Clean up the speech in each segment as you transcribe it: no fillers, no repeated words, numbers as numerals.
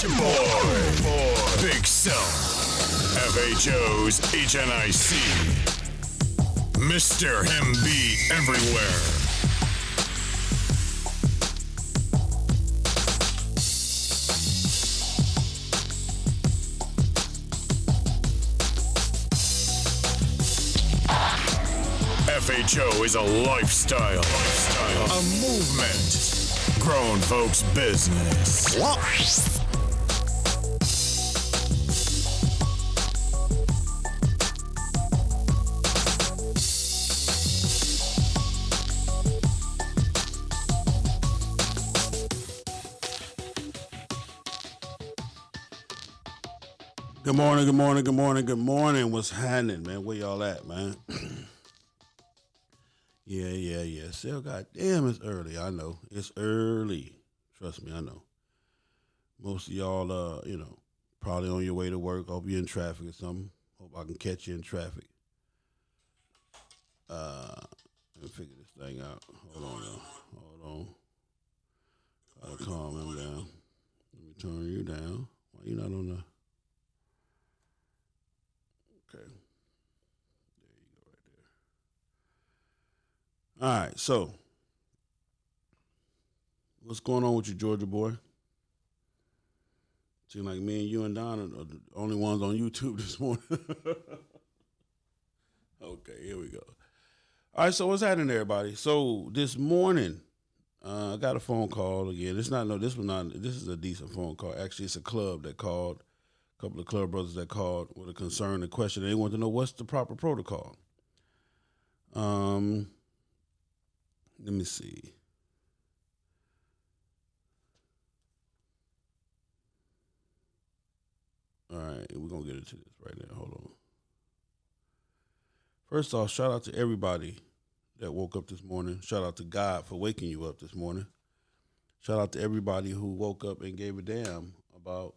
boy. Big Self. FHO's HNIC. Mr. Him Be Everywhere. FHO is a lifestyle, a movement, grown folks business. Good morning, good morning, good morning, good morning. What's happening, man? Where y'all at, man? Yeah. Still, goddamn, it's early. I know. It's early. Trust me, I know. Most of y'all, probably on your way to work. Hope you're in traffic or something. Hope I can catch you in traffic. Let me figure this thing out. Hold on, y'all. Hold on. Gotta calm him down. Let me turn you down. Why you not on the... Okay. There you go right there. All right, so what's going on with you, Georgia boy? Seems like me and you and Don are the only ones on YouTube this morning. Okay, here we go. All right, so what's happening, everybody? So this morning, I got a phone call again. This is a decent phone call. Actually, it's a club that called. A couple of club brothers that called with a concern and question. They want to know what's the proper protocol. Let me see. All right, we're going to get into this right now. Hold on. First off, shout out to everybody that woke up this morning. Shout out to God for waking you up this morning. Shout out to everybody who woke up and gave a damn about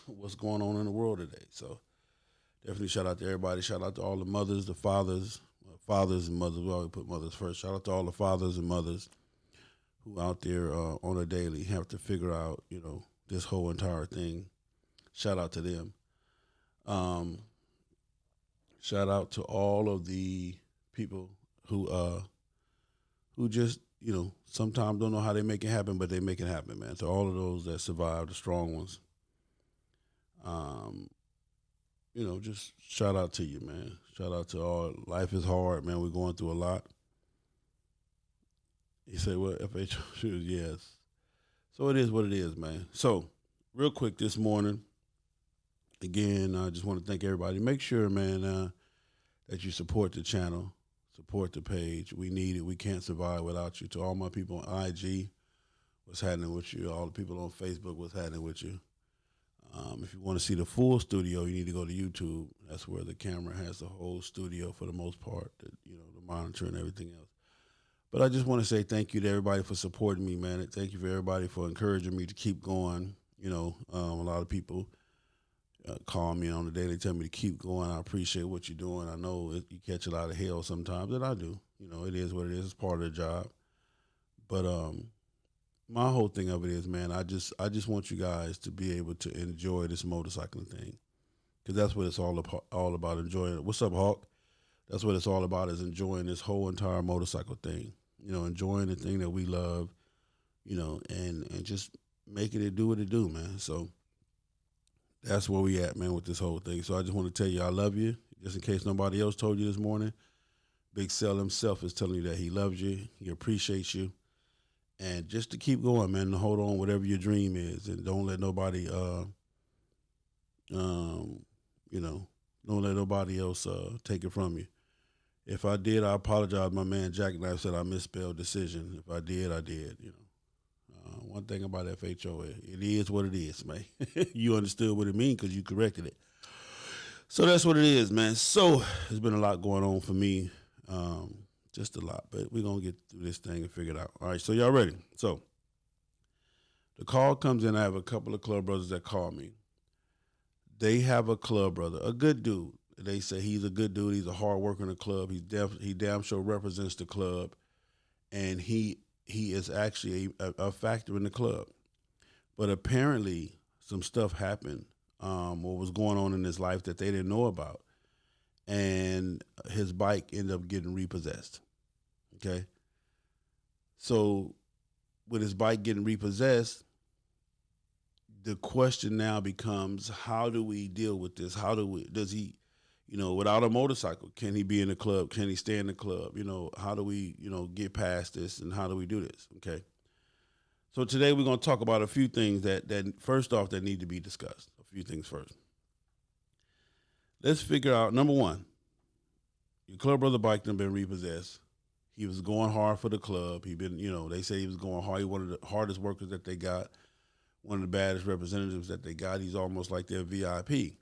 what's going on in the world today. So definitely shout out to everybody. Shout out to all the mothers, the fathers and mothers. We always put mothers first. Shout out to all the fathers and mothers who out there on a daily have to figure out, this whole entire thing. Shout out to them. Shout out to all of the people who just, sometimes don't know how they make it happen, but they make it happen, man. To all of those that survive, the strong ones. Just shout out to you, man. Shout out to all. Life is hard, man. We're going through a lot. He said, well, FHO shoes, yes. So it is what it is, man. So real quick this morning, again, I just want to thank everybody. Make sure, man, that you support the channel, support the page. We need it. We can't survive without you. To all my people on IG, what's happening with you? All the people on Facebook, what's happening with you? If you want to see the full studio, you need to go to YouTube. That's where the camera has the whole studio for the most part, the monitor and everything else. But I just want to say thank you to everybody for supporting me, man. And thank you for everybody for encouraging me to keep going. A lot of people call me on the day. They tell me to keep going. I appreciate what you're doing. I know you catch a lot of hell sometimes, and I do. It is what it is. It's part of the job. But my whole thing of it is, man, I just want you guys to be able to enjoy this motorcycling thing, because that's what it's all about, enjoying it. What's up, Hawk? That's what it's all about, is enjoying this whole entire motorcycle thing. Enjoying the thing that we love, and just making it do what it do, man. So that's where we at, man, with this whole thing. So I just want to tell you I love you, just in case nobody else told you this morning. Big Cell himself is telling you that he loves you, he appreciates you. And just to keep going, man, to hold on, whatever your dream is, and don't let nobody, don't let nobody else take it from you. If I did, I apologize. My man Jackknife said I misspelled decision. If I did, I did. One thing about FHO, it is what it is, man. You understood what it means because you corrected it. So that's what it is, man. So there's been a lot going on for me. Just a lot, but we're going to get through this thing and figure it out. All right, so y'all ready? So the call comes in. I have a couple of club brothers that call me. They have a club brother, a good dude. They say he's a good dude. He's a hard worker in the club. He damn sure represents the club, and he is actually a factor in the club. But apparently some stuff happened, or was going on in his life that they didn't know about, and his bike ended up getting repossessed. Okay, so with his bike getting repossessed, the question now becomes, how do we deal with this? Does he, without a motorcycle, can he be in the club? Can he stay in the club? How do we, get past this, and how do we do this? Okay. So today we're going to talk about a few things that first off, that need to be discussed. A few things first. Let's figure out, number one, your club brother bike done been repossessed. He was going hard for the club. They say he was going hard. He one of the hardest workers that they got, one of the baddest representatives that they got. He's almost like their VIP.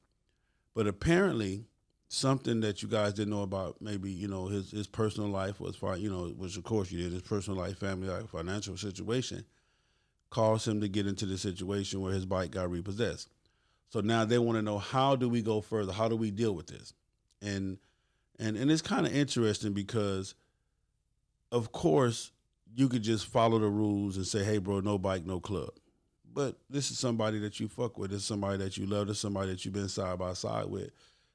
But apparently, something that you guys didn't know about, maybe, his personal life was fine, which of course you did, his personal life, family life, financial situation, caused him to get into the situation where his bike got repossessed. So now they want to know, how do we go further? How do we deal with this? And it's kind of interesting because, of course, you could just follow the rules and say, hey, bro, no bike, no club. But this is somebody that you fuck with. This is somebody that you love. This is somebody that you've been side by side with.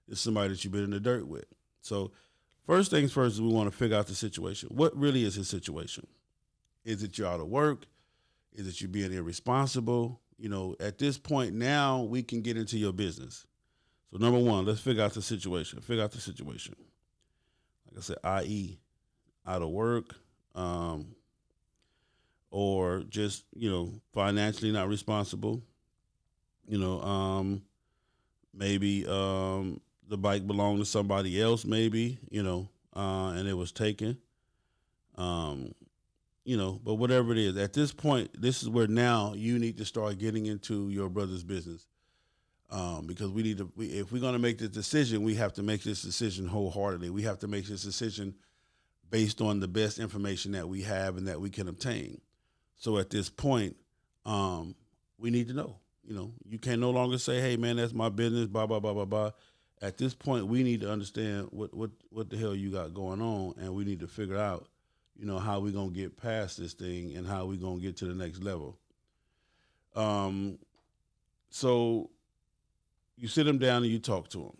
This is somebody that you've been in the dirt with. So first things first is we want to figure out the situation. What really is his situation? Is it you're out of work? Is it you being irresponsible? At this point now, we can get into your business. So number one, let's figure out the situation. Figure out the situation. Like I said, i.e., out of work, or just, financially not responsible. Maybe the bike belonged to somebody else, maybe, and it was taken. But whatever it is, at this point, this is where now you need to start getting into your brother's business. Because if we're going to make this decision, we have to make this decision wholeheartedly. We have to make this decision based on the best information that we have and that we can obtain. So at this point, we need to know. You can no longer say, hey, man, that's my business, blah, blah, blah, blah, blah. At this point, we need to understand what the hell you got going on, and we need to figure out, how we going to get past this thing and how we going to get to the next level. So you sit him down and you talk to him.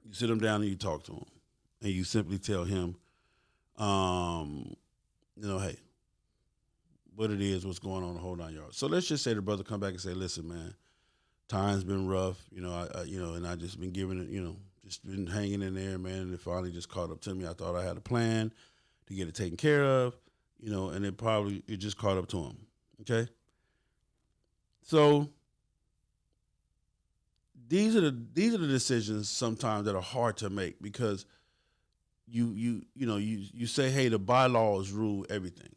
You sit him down and you talk to him, and you simply tell him, hey, what it is, what's going on the whole 9 yards. So let's just say the brother come back and say, listen, man, time's been rough, and I just been giving it, just been hanging in there, man, and it finally just caught up to me. I thought I had a plan to get it taken care of, and it just caught up to him. Okay. So these are the decisions sometimes that are hard to make, because you say, hey, the bylaws rule everything.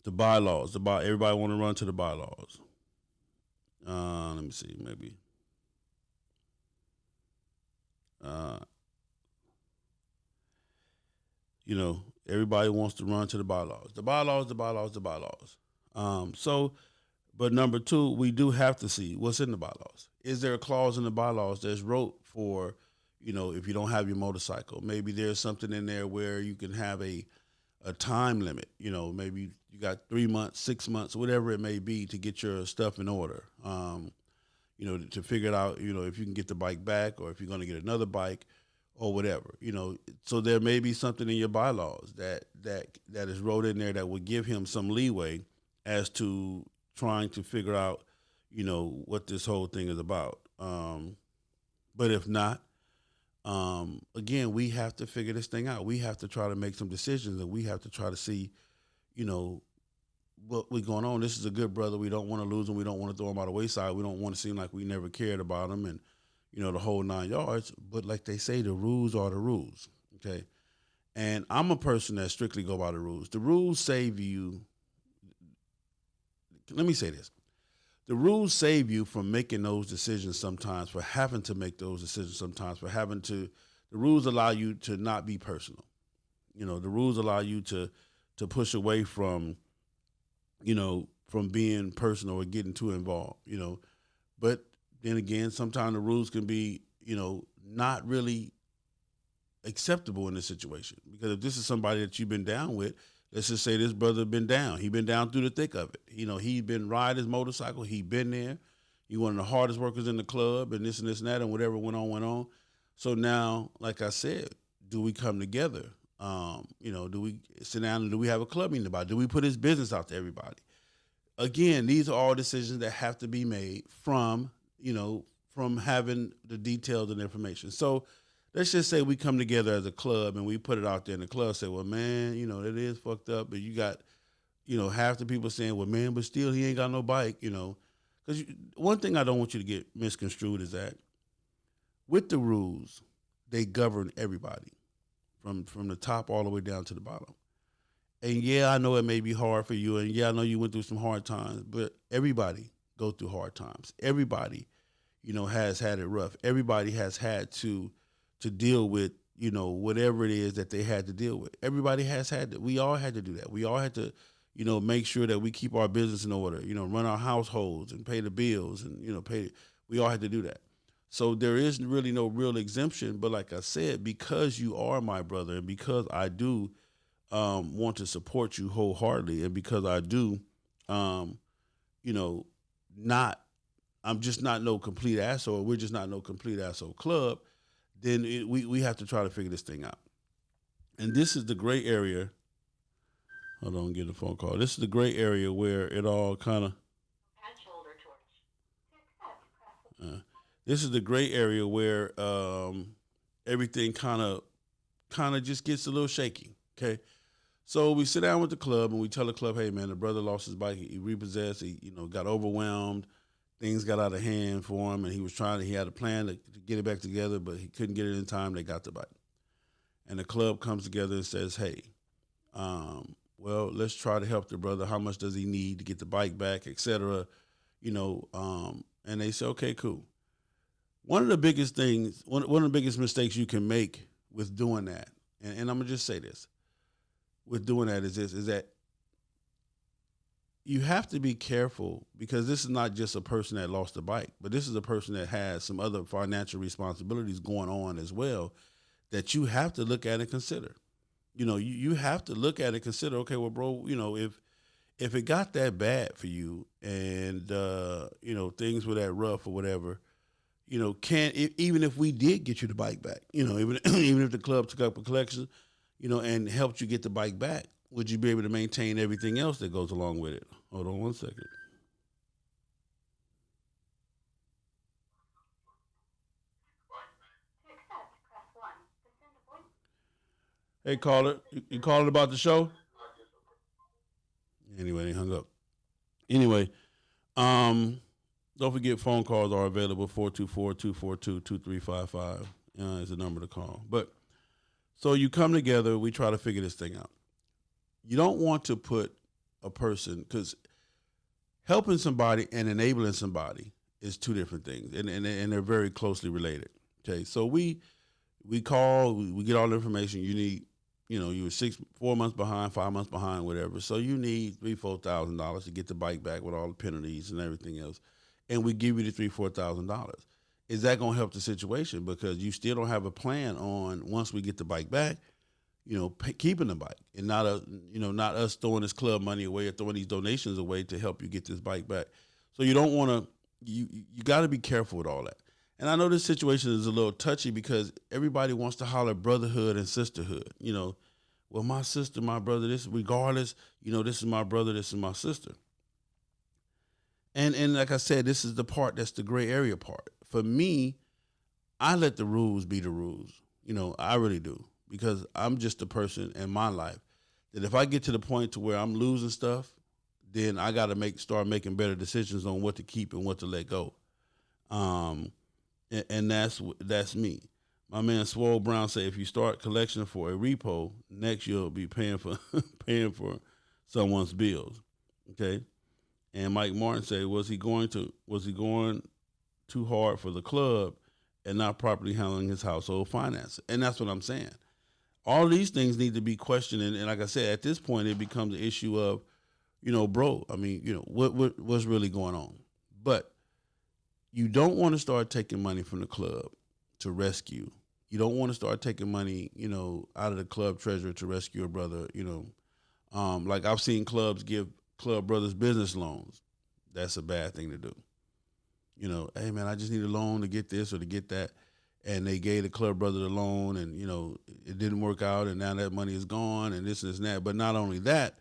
The bylaws, everybody want to run to the bylaws. Let me see, maybe. Everybody wants to run to the bylaws. The bylaws, the bylaws, the bylaws. But number two, we do have to see what's in the bylaws. Is there a clause in the bylaws that's wrote for, if you don't have your motorcycle? Maybe there's something in there where you can have a time limit. Maybe you got 3 months, 6 months, whatever it may be, to get your stuff in order. To figure it out, if you can get the bike back, or if you're going to get another bike, or whatever. So there may be something in your bylaws that is wrote in there that would give him some leeway as to trying to figure out, what this whole thing is about. But if not, again, we have to figure this thing out. We have to try to make some decisions, and we have to try to see, what's going on. This is a good brother. We don't want to lose him. We don't want to throw him by the wayside. We don't want to seem like we never cared about him, and, the whole 9 yards. But like they say, the rules are the rules. Okay. And I'm a person that strictly go by the rules. The rules save you. Let me say this. The rules save you from making those decisions sometimes, for having to make those decisions sometimes, the rules allow you to not be personal. The rules allow you to push away from, from being personal or getting too involved, but then again, sometimes the rules can be, not really acceptable in this situation, because if this is somebody that you've been down with, let's just say this brother been down. He been down through the thick of it. You know, he been riding his motorcycle. He been there. He one of the hardest workers in the club, and this and this and that, and whatever went on, went on. So now, like I said, do we come together? You know, do we sit down and do we have a club meeting about it? Do we put his business out to everybody? Again, these are all decisions that have to be made from, you know, from having the details and information. So let's just say we come together as a club and we put it out there in the club, say, well, man, you know, it is fucked up, but you got, you know, half the people saying, well, man, but still he ain't got no bike, you know. Because one thing I don't want you to get misconstrued is that with the rules, they govern everybody from the top all the way down to the bottom. And yeah, I know it may be hard for you, and yeah, I know you went through some hard times, but everybody go through hard times. Everybody, you know, has had it rough. Everybody has had to deal with, you know, whatever it is that they had to deal with. Everybody has had to. We all had to do that. We all had to, you know, make sure that we keep our business in order, you know, run our households and pay the bills and, you know, we all had to do that. So there is really no real exemption. But like I said, because you are my brother and because I do want to support you wholeheartedly and because I do, you know, I'm just not no complete asshole. We're just not no complete asshole club. Then we have to try to figure this thing out. And this is the gray area. Hold on, get a phone call. This is the gray area where it all kind of. This is the gray area where everything kind of just gets a little shaky. Okay, so we sit down with the club and we tell the club, hey man, the brother lost his bike. He repossessed. He got overwhelmed. Things got out of hand for him, and he had a plan to get it back together, but he couldn't get it in time. They got the bike, and the club comes together and says, hey, well, let's try to help the brother. How much does he need to get the bike back, et cetera? You know, and they say, okay, cool. One of the biggest mistakes you can make with doing that, and I'm gonna just say this, with doing that is that you have to be careful because this is not just a person that lost a bike, but this is a person that has some other financial responsibilities going on as well that you have to look at and consider. You know, you have to look at it and consider, okay, well, bro, you know, if it got that bad for you and, you know, things were that rough or whatever, you know, even if we did get you the bike back, you know, even if the club took up a collection, you know, and helped you get the bike back, would you be able to maintain everything else that goes along with it? Hold on one second. Hey, caller, you calling about the show? Anyway, they hung up. Anyway, don't forget phone calls are available, 424-242-2355 is the number to call. But so you come together, we try to figure this thing out. You don't want to put a person, because helping somebody and enabling somebody is two different things, and they're very closely related. Okay, so we call, we get all the information you need. You know, you were 4 months behind, 5 months behind, whatever. So you need $3,000-$4,000 to get the bike back with all the penalties and everything else, and we give you the $3,000-$4,000. Is that going to help the situation? Because you still don't have a plan on once we get the bike back, you know, keeping the bike, and not us throwing this club money away or throwing these donations away to help you get this bike back. So you don't want to. You got to be careful with all that. And I know this situation is a little touchy because everybody wants to holler brotherhood and sisterhood. You know, well, my sister, my brother, this regardless. You know, this is my brother, this is my sister. And like I said, this is the part that's the gray area part. For me, I let the rules be the rules. You know, I really do. Because I'm just a person in my life that if I get to the point to where I'm losing stuff, then I got to start making better decisions on what to keep and what to let go. And that's me. My man Swole Brown said, if you start collection for a repo, next you'll be paying for someone's bills. Okay. And Mike Martin said, was he going too hard for the club and not properly handling his household finances? And that's what I'm saying. All these things need to be questioned, and like I said, at this point, it becomes an issue of, you know, bro, I mean, you know, what's really going on? But you don't want to start taking money from the club to rescue. You don't want to start taking money, you know, out of the club treasurer to rescue a brother, you know, Like I've seen clubs give club brothers business loans. That's a bad thing to do. Hey man, I just need a loan to get this or to get that. And they gave the club brother the loan and, it didn't work out and now that money is gone and this and this and that. But not only that,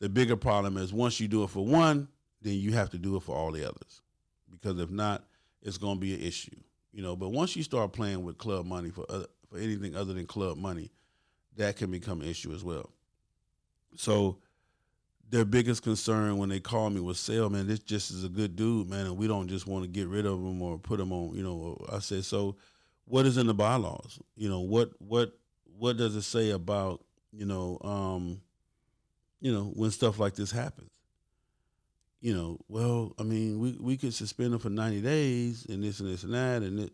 the bigger problem is once you do it for one, then you have to do it for all the others. Because if not, it's going to be an issue. But once you start playing with club money for anything other than club money, that can become an issue as well. So their biggest concern when they called me was, Sale, man, this just is a good dude, man, and we don't just want to get rid of him or put him on, I said, so what is in the bylaws? What does it say about, when stuff like this happens? Well, I mean, we could suspend him for 90 days and this and this and that and,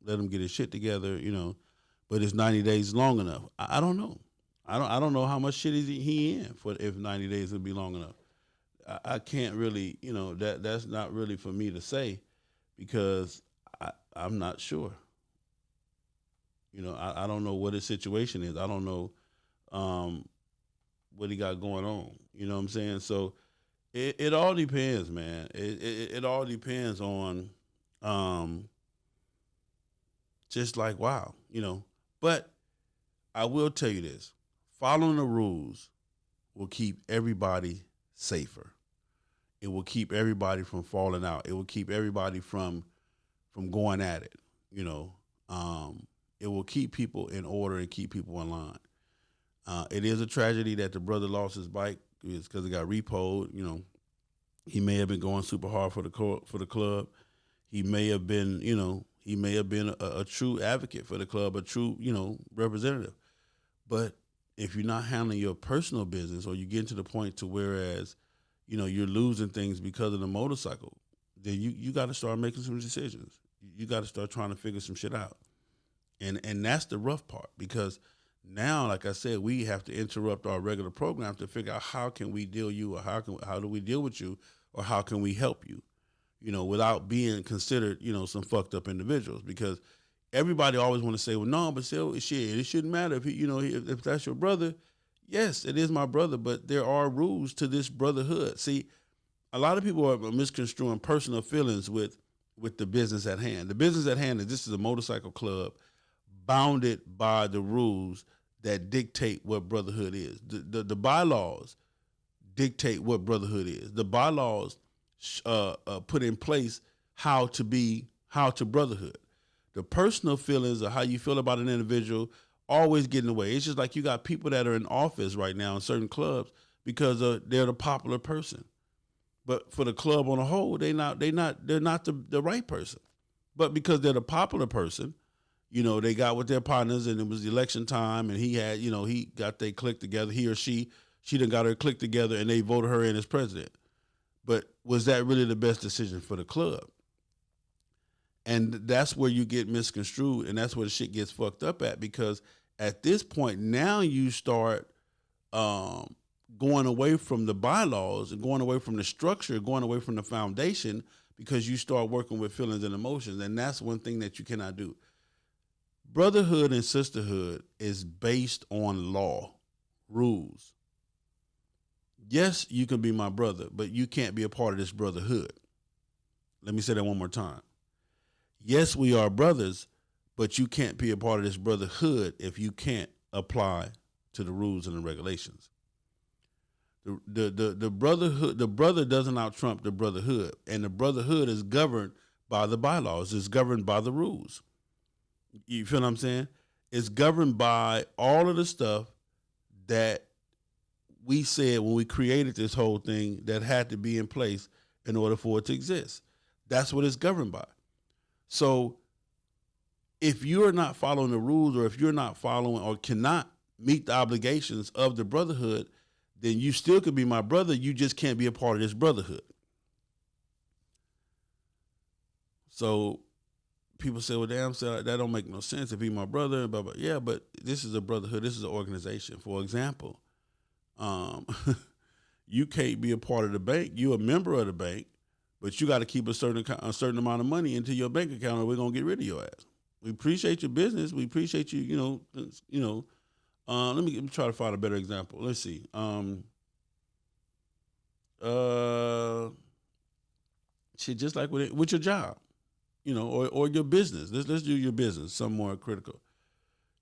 let him get his shit together, but is 90 days long enough? I don't know. I don't know how much shit is he in for if 90 days would be long enough. I can't really, that's not really for me to say because I'm not sure. I don't know what his situation is. I don't know what he got going on. You know what I'm saying? So it all depends, man. It all depends on just like, wow, But I will tell you this. Following the rules will keep everybody safer. It will keep everybody from falling out. It will keep everybody from going at it. It will keep people in order and keep people in line. It is a tragedy that the brother lost his bike. It's because it got repoed. He may have been going super hard for the club. He may have been, a true advocate for the club, a true, representative. But if you're not handling your personal business or you get to the point to whereas, you're losing things because of the motorcycle, then you got to start making some decisions. You got to start trying to figure some shit out. And that's the rough part because now, like I said, we have to interrupt our regular program to figure out how can we deal you or how do we deal with you or how can we help you, without being considered, some fucked up individuals because everybody always want to say, well, no, but still, shit, it shouldn't matter if if that's your brother. Yes, it is my brother, but there are rules to this brotherhood. See, a lot of people are misconstruing personal feelings with the business at hand. The business at hand is this is a motorcycle club bounded by the rules that dictate what brotherhood is. The bylaws dictate what brotherhood is. The bylaws put in place how to brotherhood. The personal feelings of how you feel about an individual always get in the way. It's just like you got people that are in office right now in certain clubs because they're the popular person. But for the club on a whole, they're not the right person. But because they're the popular person, they got with their partners and it was election time and he had, he got their clique together, he or she done got her clique together and they voted her in as president. But was that really the best decision for the club? And that's where you get misconstrued and that's where the shit gets fucked up at because at this point now you start going away from the bylaws and going away from the structure, going away from the foundation because you start working with feelings and emotions. And that's one thing that you cannot do. Brotherhood and sisterhood is based on law, rules. Yes, you can be my brother, but you can't be a part of this brotherhood. Let me say that one more time. Yes, we are brothers, but you can't be a part of this brotherhood if you can't apply to the rules and the regulations. The brotherhood, the brother doesn't out-trump the brotherhood, and the brotherhood is governed by the bylaws. It's governed by the rules. You feel what I'm saying? It's governed by all of the stuff that we said when we created this whole thing that had to be in place in order for it to exist. That's what it's governed by. So if you're not following the rules or if you're not following or cannot meet the obligations of the brotherhood, then you still could be my brother. You just can't be a part of this brotherhood. So people say, well, damn, so that don't make no sense if he's my brother. Blah, blah. Yeah, but this is a brotherhood. This is an organization. For example, you can't be a part of the bank. You're a member of the bank, but you got to keep a certain amount of money into your bank account, or we're gonna get rid of your ass. We appreciate your business. We appreciate you. Let me try to find a better example. Let's see. shit, just like with your job, or your business. Let's do your business, something more critical.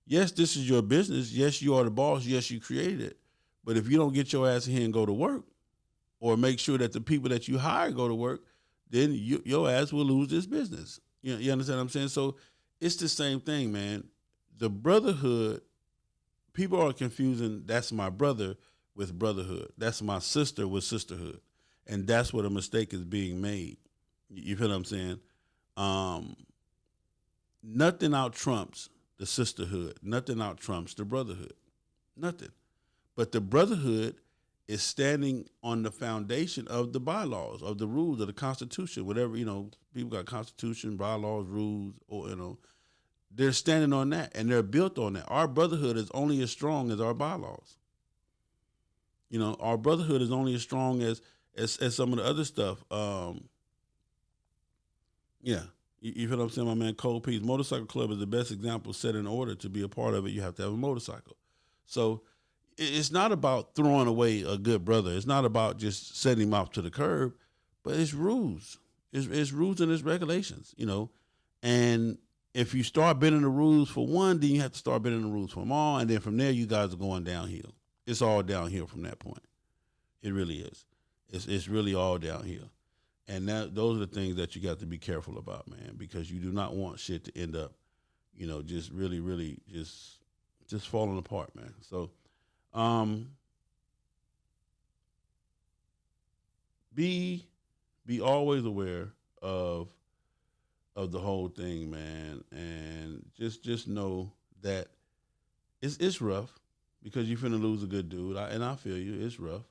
Yes, this is your business. Yes, you are the boss. Yes, you created it. But if you don't get your ass in here and go to work, or make sure that the people that you hire go to work, then your ass will lose this business. You understand what I'm saying? So it's the same thing, man. The brotherhood, people are confusing that's my brother with brotherhood. That's my sister with sisterhood. And that's what a mistake is being made. You feel what I'm saying? Nothing out trumps the sisterhood. Nothing out trumps the brotherhood. Nothing. But the brotherhood is standing on the foundation of the bylaws, of the rules of the Constitution, whatever, people got Constitution, bylaws, rules, or, they're standing on that and they're built on that. Our brotherhood is only as strong as our bylaws. Our brotherhood is only as strong as some of the other stuff. Yeah. You feel what I'm saying, my man? Cold Peace. Motorcycle Club is the best example set in order to be a part of it. You have to have a motorcycle. So it's not about throwing away a good brother. It's not about just setting him off to the curb, but it's rules. It's rules and it's regulations, And if you start bending the rules for one, then you have to start bending the rules for them all. And then from there, you guys are going downhill. It's all downhill from that point. It really is. It's really all downhill. And those are the things that you got to be careful about, man, because you do not want shit to end up, just really, really just falling apart, man. So, be always aware of the whole thing, man, and just know that it's rough because you're finna lose a good dude, and I feel you. It's rough.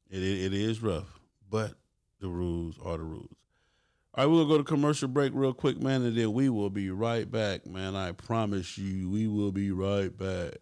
It is rough, but the rules are the rules. All right, we'll go to commercial break real quick, man, and then we will be right back, man. I promise you, we will be right back.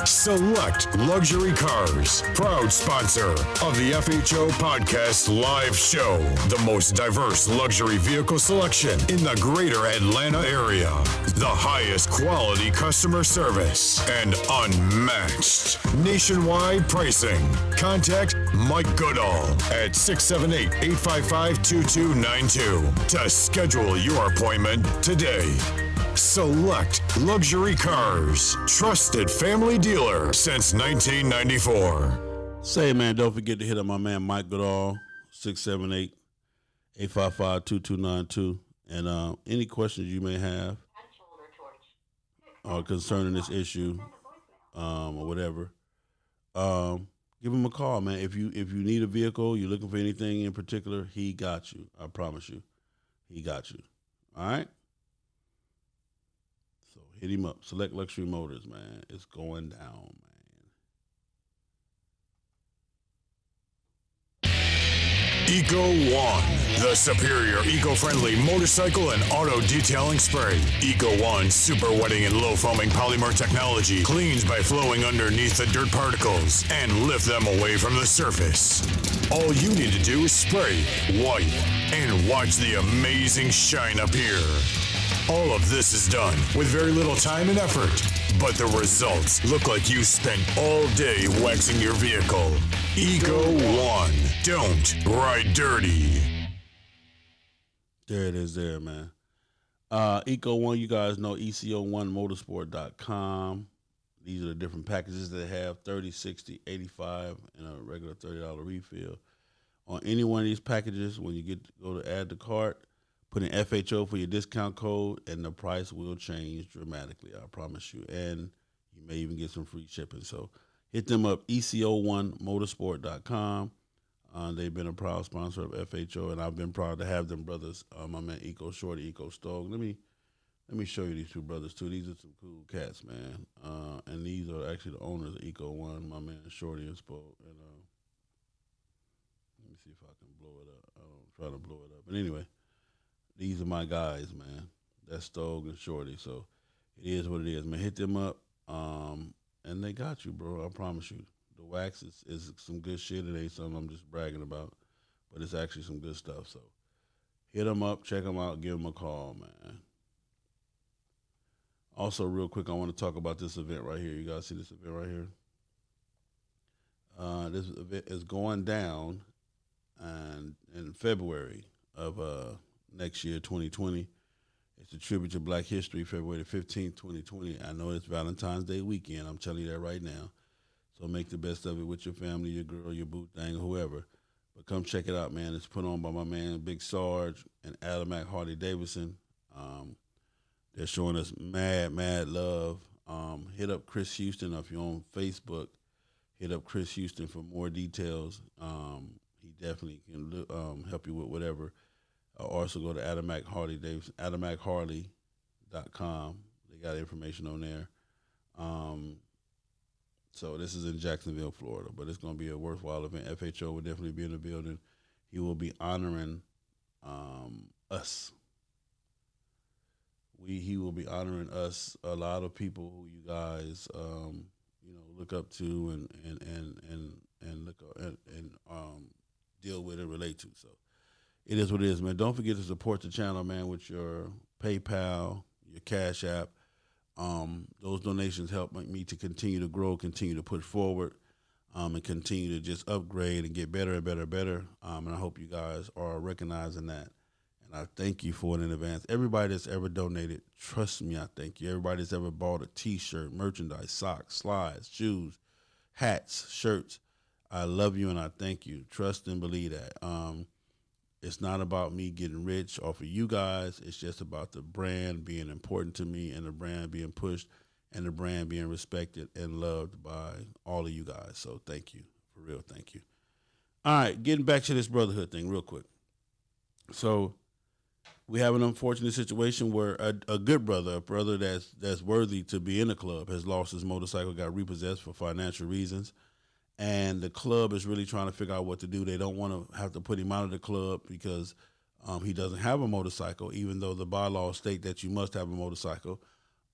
Select Luxury Cars, proud sponsor of the FHO Podcast Live Show. The most diverse luxury vehicle selection in the greater Atlanta area. The highest quality customer service and unmatched nationwide pricing. Contact Mike Goodall at 678-855-2292 to schedule your appointment today. Select Luxury Cars, trusted family dealer since 1994. Say, man, don't forget to hit up my man Mike Goodall, 678-855-2292. And any questions you may have concerning this issue or whatever, give him a call, man. If you need a vehicle, you're looking for anything in particular, he got you. I promise you. He got you. All right? So hit him up. Select Luxury Motors, man. It's going down, man. Eco One, the superior eco-friendly motorcycle and auto detailing spray. Eco One super wetting and low foaming polymer technology cleans by flowing underneath the dirt particles and lift them away from the surface. All you need to do is spray, wipe, and watch the amazing shine appear. All of this is done with very little time and effort, but the results look like you spent all day waxing your vehicle. Eco One. Don't ride dirty. There it is there, man. Eco One, you guys know ECO1motorsport.com. These are the different packages they have, 30, 60, 85, and a regular $30 refill. On any one of these packages, when you go to add to cart, put in FHO for your discount code, and the price will change dramatically, I promise you. And you may even get some free shipping. So hit them up, ECO1motorsport.com. They've been a proud sponsor of FHO, and I've been proud to have them brothers. My man Eco Shorty, Eco Stove. Let me show you these two brothers, too. These are some cool cats, man. And these are actually the owners of Eco One, my man Shorty and Spoke. And let me see if I can blow it up. I don't try to blow it up. But anyway. These are my guys, man. That's Stogue and Shorty. So it is what it is, man. Hit them up, and they got you, bro. I promise you. The wax is some good shit. It ain't something I'm just bragging about, but it's actually some good stuff. So hit them up, check them out, give them a call, man. Also, real quick, I want to talk about this event right here. You guys see this event right here? This event is going down and in February of next year, 2020. It's a tribute to Black History, February the 15th, 2020. I know it's Valentine's Day weekend. I'm telling you that right now. So make the best of it with your family, your girl, your boo thing, whoever. But come check it out, man. It's put on by my man Big Sarge and Adamak Harley Davidson. Um, they're showing us mad love. Hit up Chris Houston if you're on Facebook. Hit up Chris Houston for more details. He definitely can help you with whatever. Also go to Adamak Harley Davidson, AdamacHarley.com. They got information on there. Um, so this is in Jacksonville, Florida, but it's going to be a worthwhile event. FHO will definitely be in the building. He will be honoring us. He will be honoring us. A lot of people who you guys look up to and look and deal with and relate to. So it is what it is, man. Don't forget to support the channel, man, with your PayPal, your Cash App. Those donations help me to continue to grow, continue to push forward, and continue to just upgrade and get better and better and better. And I hope you guys are recognizing that. And I thank you for it in advance. Everybody that's ever donated, trust me, I thank you. Everybody that's ever bought a T-shirt, merchandise, socks, slides, shoes, hats, shirts, I love you and I thank you. Trust and believe that. It's not about me getting rich off of you guys. It's just about the brand being important to me and the brand being pushed and the brand being respected and loved by all of you guys. So thank you. For real, thank you. All right, getting back to this brotherhood thing real quick. So we have an unfortunate situation where a good brother, a brother that's worthy to be in the club, has lost his motorcycle, got repossessed for financial reasons. And the club is really trying to figure out what to do. They don't want to have to put him out of the club because he doesn't have a motorcycle, even though the bylaws state that you must have a motorcycle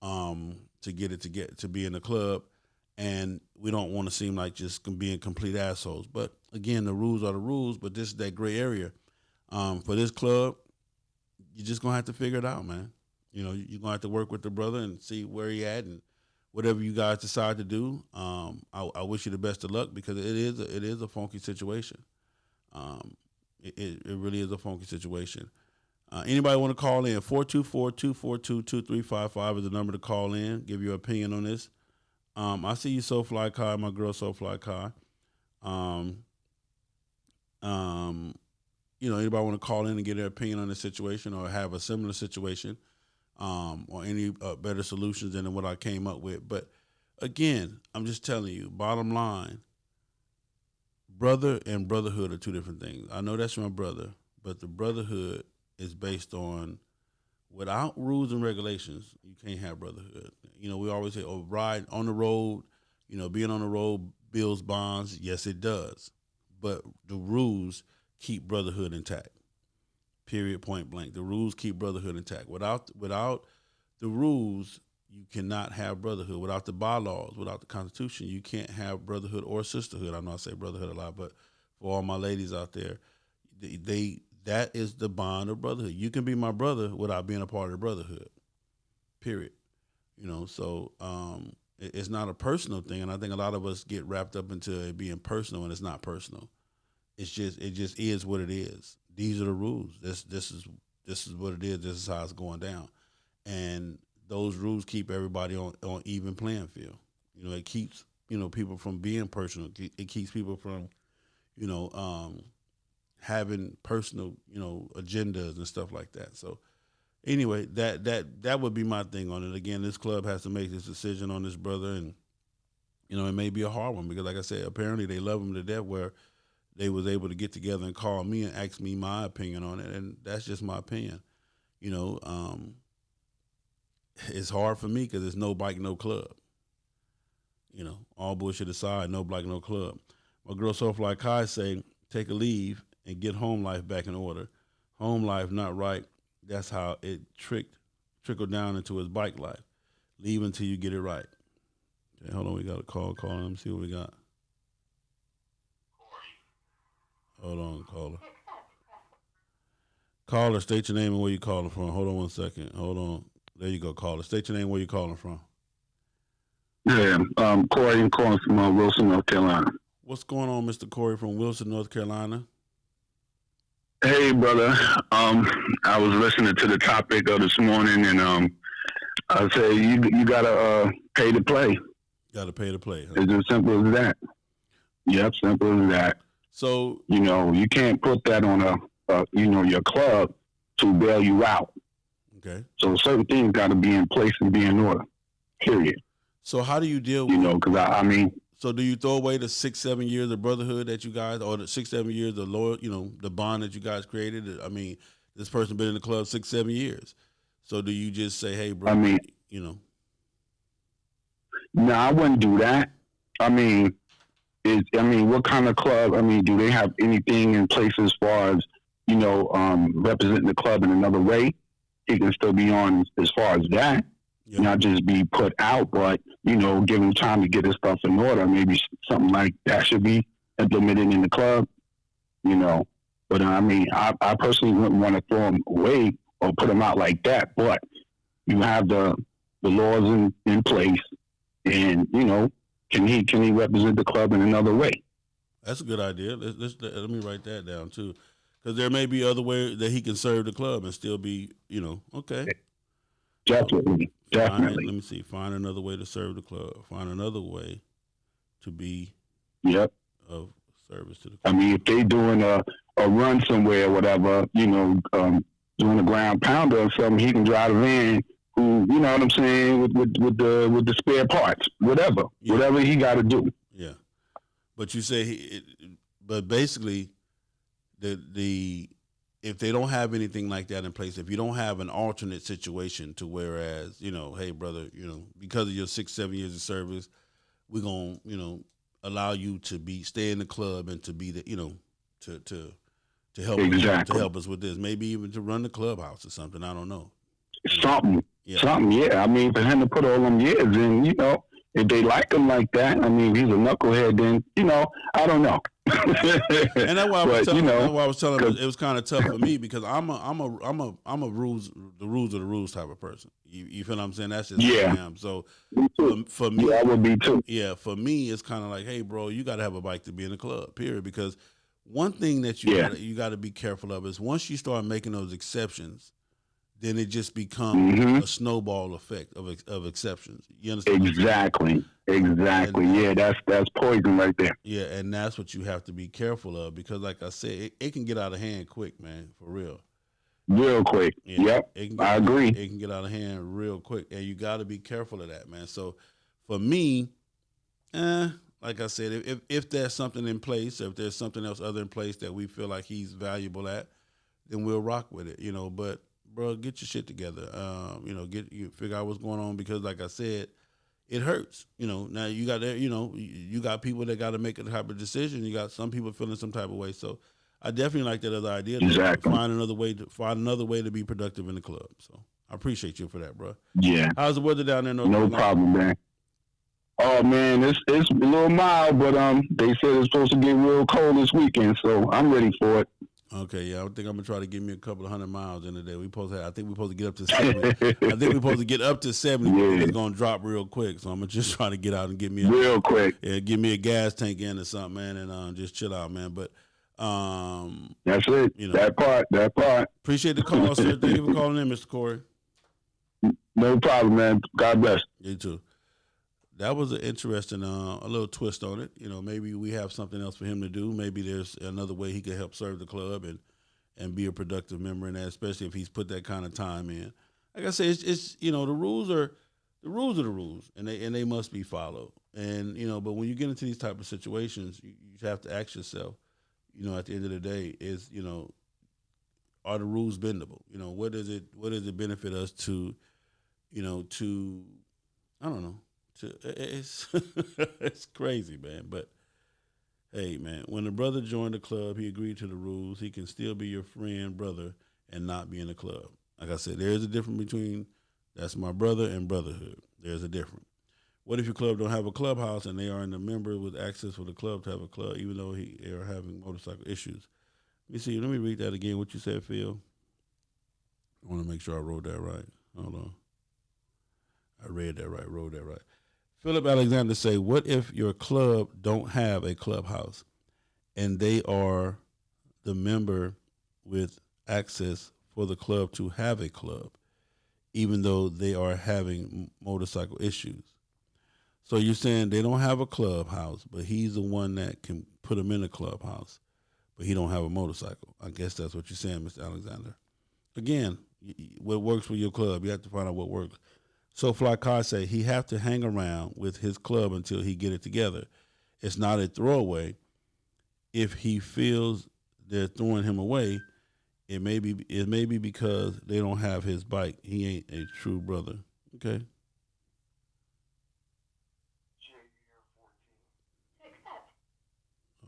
to be in the club. And we don't want to seem like just being complete assholes. But again, the rules are the rules. But this is that gray area for this club. You're just gonna have to figure it out, man. You know, you're gonna have to work with the brother and see where he at and whatever you guys decide to do. I wish you the best of luck because it is a funky situation. It really is a funky situation. Anybody want to call in? 424-242-2355 is the number to call in. Give your opinion on this. I see you, So Fly Kai, my girl, So Fly Kai. Anybody want to call in and get their opinion on the situation or have a similar situation? Or any better solutions than what I came up with. But again, I'm just telling you, bottom line, brother and brotherhood are two different things. I know that's my brother, but the brotherhood is based on, without rules and regulations, you can't have brotherhood. You know, we always say, ride on the road, being on the road builds bonds. Yes, it does. But the rules keep brotherhood intact. Period, point blank. The rules keep brotherhood intact. Without the rules, you cannot have brotherhood. Without the bylaws, without the Constitution, you can't have brotherhood or sisterhood. I know I say brotherhood a lot, but for all my ladies out there, that is the bond of brotherhood. You can be my brother without being a part of the brotherhood. Period. So it's not a personal thing, and I think a lot of us get wrapped up into it being personal, and it's not personal. It just is what it is. These are the rules. This is what it is. This is how it's going down, and those rules keep everybody on even playing field. It keeps people from being personal. It keeps people from having personal agendas and stuff like that. So anyway, that would be my thing on it. Again, this club has to make this decision on this brother, and it may be a hard one because, like I said, apparently they love him to death. Where they was able to get together and call me and ask me my opinion on it, and that's just my opinion. It's hard for me because there's no bike, no club. All bullshit aside, no bike, no club. My girl Soulfly like Kai say, take a leave and get home life back in order. Home life not right. That's how it trickled down into his bike life. Leave until you get it right. Okay, hold on, we got a call. Let me see what we got. Hold on, caller. Caller, state your name and where you calling from. Hold on 1 second. Hold on. There you go, caller. State your name and where you calling from. Yeah, Corey, I'm calling from Wilson, North Carolina. What's going on, Mr. Corey from Wilson, North Carolina? Hey, brother. I was listening to the topic of this morning, and I say you gotta pay to play. Got to pay to play. Huh? It's as simple as that. Yep, simple as that. So you can't put that on your club to bail you out. Okay. So certain things got to be in place and be in order. Period. So how do you deal with? Because I mean. So do you throw away the 6-7 years of brotherhood that you guys, or the 6-7 years of loyal, the bond that you guys created? I mean, this person been in the club 6-7 years. So do you just say, hey, bro, No, I wouldn't do that. I mean, what kind of club? I mean, do they have anything in place as far as, representing the club in another way? He can still be on as far as that. Yep. Not just be put out, but, give him time to get his stuff in order. Maybe something like that should be implemented in the club, But, I mean, I personally wouldn't want to throw him away or put him out like that. But you have the laws in place, and, can he represent the club in another way? That's a good idea. Let me write that down, too. Because there may be other ways that he can serve the club and still be, okay. Definitely. Definitely. Let me see. Find another way to serve the club. Find another way to be of service to the club. I mean, if they doing a run somewhere or whatever, doing a ground pounder or something, he can drive a van who, you know what I'm saying, with the spare parts, whatever he got to do. Yeah. But you say, but basically, if they don't have anything like that in place, if you don't have an alternate situation to whereas, hey, brother, because of your 6-7 years of service, we're going to, allow you to stay in the club and to be the, to help exactly. To help us with this, maybe even to run the clubhouse or something. I don't know. Something. Yeah. I mean, for him to put all them years in, if they like him like that, I mean, he's a knucklehead, then, I don't know. And that's why I was telling him it was kind of tough for me because I'm a rules are the rules type of person. You feel what I'm saying? That's just who I am. So for me, I would be too. Yeah, for me, it's kind of like, hey, bro, you got to have a bike to be in the club. Period. Because one thing that you got to be careful of is once you start making those exceptions, then it just becomes a snowball effect of exceptions. You understand? Exactly. And, that's poison right there. Yeah, and that's what you have to be careful of because, like I said, it can get out of hand quick, man, for real. Real quick. Yeah, yep, I agree. It can get out of hand real quick, and you got to be careful of that, man. So, for me, like I said, if there's something in place, or if there's something else other in place that we feel like he's valuable at, then we'll rock with it, But bro, get your shit together. You figure out what's going on because, like I said, it hurts. Now you got there. You got people that got to make a type of decision. You got some people feeling some type of way. So I definitely like that other idea. Exactly. Find another way to be productive in the club. So I appreciate you for that, bro. Yeah. How's the weather down there? No problem, man. Oh man, it's a little mild, but they said it's supposed to get real cold this weekend, so I'm ready for it. Okay, yeah, I think I'm gonna try to give me a couple of 100 miles in the day. I think we're supposed to get up to 70. I think we're supposed to get up to 70. Yeah. It's gonna drop real quick, so I'm gonna just try to get out and get me real quick. Yeah, give me a gas tank in or something, man, and just chill out, man. But that's it. That part. Appreciate the call, sir. Thank you for calling in, Mr. Corey. No problem, man. God bless. You too. That was an interesting, a little twist on it. Maybe we have something else for him to do. Maybe there's another way he could help serve the club and be a productive member in that, especially if he's put that kind of time in. Like I say, it's the rules are the rules, and they must be followed. And but when you get into these type of situations, you have to ask yourself, at the end of the day, are the rules bendable? What does it benefit us to, to I don't know. It's it's crazy, man. But hey, man, when the brother joined the club, he agreed to the rules. He can still be your friend, brother, and not be in the club. Like I said, there is a difference between that's my brother and brotherhood. There's a difference. What if your club don't have a clubhouse and they aren't a member with access for the club to have a club, even though they are having motorcycle issues? Let me read that again. What you said, Phil? I want to make sure I wrote that right. Hold on. I read that right, wrote that right. Philip Alexander say, what if your club don't have a clubhouse and they are the member with access for the club to have a club, even though they are having motorcycle issues? So you're saying they don't have a clubhouse, but he's the one that can put them in a clubhouse, but he don't have a motorcycle. I guess that's what you're saying, Mr. Alexander. Again, what works for your club, you have to find out what works. So Fly Kai say he have to hang around with his club until he get it together. It's not a throwaway. If he feels they're throwing him away, it may be because they don't have his bike. He ain't a true brother. Okay.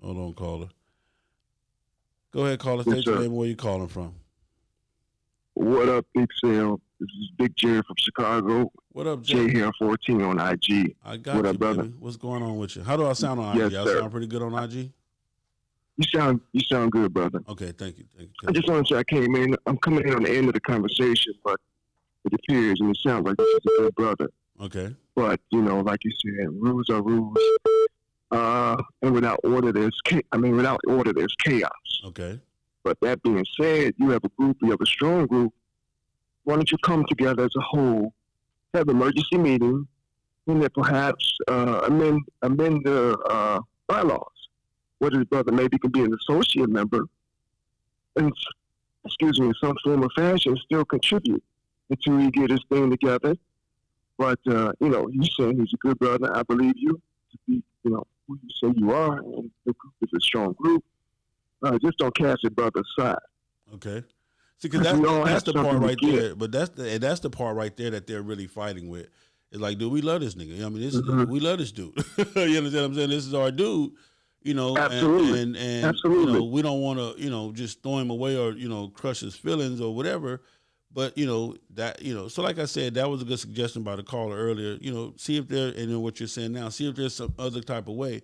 Hold on, caller. Go ahead, caller. State your name and where you calling from. What up, Big Sale? This is Big Jerry from Chicago. What up, Jay? Jay here, 14 on IG. I got what you, up, brother? Baby. What's going on with you? How do I sound on IG? Yes, I sound pretty good on IG? You sound good, brother. Okay, thank you. I just want to say I'm coming in on the end of the conversation, but it appears and it sounds like this is a good brother. Okay. But, like you said, rules are rules. And without order, there's chaos. Okay. But that being said, you have a group, you have a strong group. Why don't you come together as a whole, have an emergency meeting, and then perhaps amend the bylaws? Whether the brother maybe can be an associate member and, in some form or fashion, still contribute until you get his thing together. But, you saying he's a good brother. I believe you to be, who you say you are, and the group is a strong group. Just don't cast your brother aside. Okay. See, because that's the part right there. But that's the part right there that they're really fighting with. It's like, dude, we love this nigga. I mean, we love this dude. You understand what I'm saying? This is our dude. Absolutely. And Absolutely. we don't want to, just throw him away or, crush his feelings or whatever. But, so like I said, that was a good suggestion by the caller earlier. See if there, and then what you're saying now, see if there's some other type of way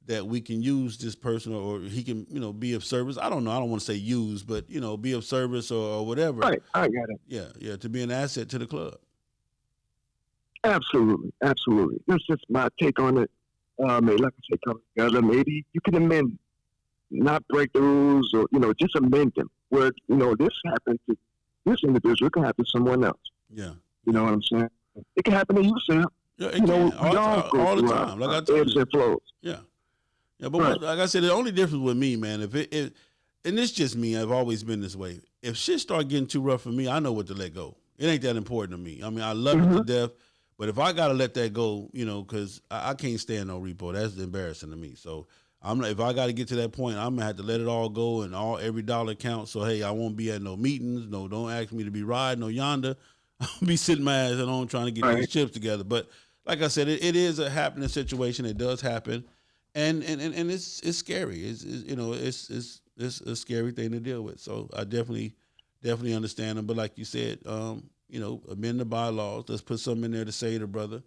that we can use this person or he can, be of service. I don't know. I don't want to say use, but, be of service or whatever. Right. I got it. Yeah. To be an asset to the club. Absolutely. That's just my take on it. Maybe, like I said, come together. Maybe you can amend, not break the rules or, just amend them. Where, this happened to this individual, it can happen to someone else. Yeah. You know what I'm saying? It can happen to you, Sam. Yeah, it can. All the time. Like I told you. And flows. Yeah. Yeah, but like I said, the only difference with me, man, if and it's just me, I've always been this way. If shit start getting too rough for me, I know what to let go. It ain't that important to me. I mean, I love it to death, but if I gotta let that go, because I can't stand no repo. That's embarrassing to me. So if I gotta get to that point, I'm gonna have to let it all go and every dollar counts. So hey, I won't be at no meetings. No, don't ask me to be riding or yonder. I'll be sitting my ass at home trying to get these chips together. But like I said, it is a happening situation. It does happen. And it's scary. It's a scary thing to deal with. So I definitely understand them. But like you said, amend the bylaws. Let's put something in there to say to brother,